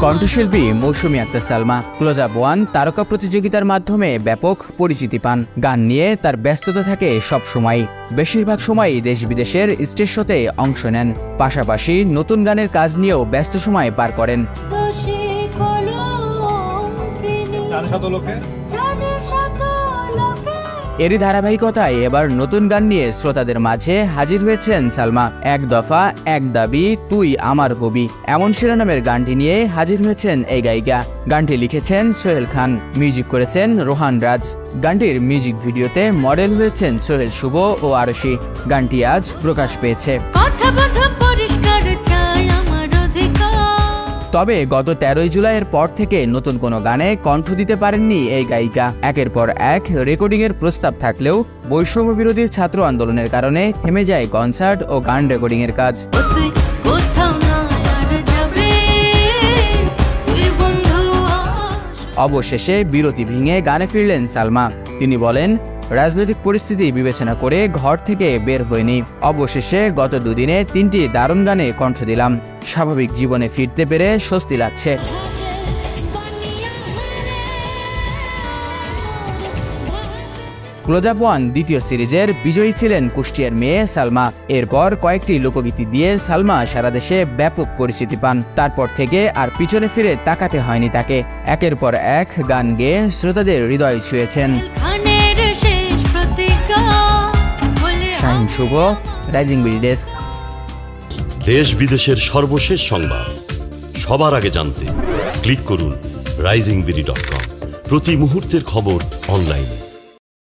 কণ্ঠশিল্পী Mousumi Akhter Salma close up one তারকা প্রতিযোগিতার মাধ্যমে ব্যাপক পরিচিতি পান। গান নিয়ে তার ব্যস্ততা থাকে সব সময়। বেশিরভাগ সময়ই দেশ বিদেশের স্টেজ শোতে অংশ নেন। পাশাপাশি নতুন গানের কাজ নিয়েও ব্যস্ত সময় পার করেন। এরই ধারাবাহিকতায় এবার নতুন গান নিয়ে শ্রোতাদের মাঝে হাজির হয়েছেন সালমা। এক দফা এক দাবি তুই আমার হবি এমন শিরোনামের গানটি নিয়ে হাজির হয়েছেন এই গায়িকা। গানটি লিখেছেন সোহেল খান, মিউজিক করেছেন রোহান রাজ। গানটির মিউজিক ভিডিওতে মডেল হয়েছেন সোহেল শুভ ও আরশি। গানটি আজ প্রকাশ পেয়েছে। তবে গত 13 জুলাইয়ের পর থেকে নতুন কোনো গানে কণ্ঠ দিতে পারেননি এই গায়িকা। একের পর এক রেকর্ডিংয়ের প্রস্তাব থাকলেও বৈষম্য বিরোধী ছাত্র আন্দোলনের কারণে থেমে যায় কনসার্ট ও গান রেকর্ডিংয়ের কাজ। অবশেষে বিরতি ভেঙে গানে ফিরলেন সালমা। তিনি বলেন, রাজনৈতিক পরিস্থিতি বিবেচনা করে ঘর থেকে বের হয়নি। অবশেষে গত দুদিনে 3টি দারুণ গানে কণ্ঠ দিলাম। স্বাভাবিক জীবনে ফিরতে পেরে স্বস্তি লাগছে। ক্লোজ আপ ওয়ান দ্বিতীয় সিরিজের বিজয়ী ছিলেন কুষ্টিয়ার মেয়ে সালমা। এরপর কয়েকটি লোকগীতি দিয়ে সালমা সারা দেশে ব্যাপক পরিচিতি পান। তারপর থেকে আর পিছনে ফিরে তাকাতে হয়নি তাকে। একের পর এক গান গেয়ে শ্রোতাদের হৃদয় ছুঁয়েছেন। শাহিন শুভ, রাইজিং বিডি ডেস্ক। দেশ বিদেশের সর্বশেষ সংবাদ সবার আগে জানতে ক্লিক করুন risingBD.com। প্রতি মুহূর্তের খবর অনলাইনে।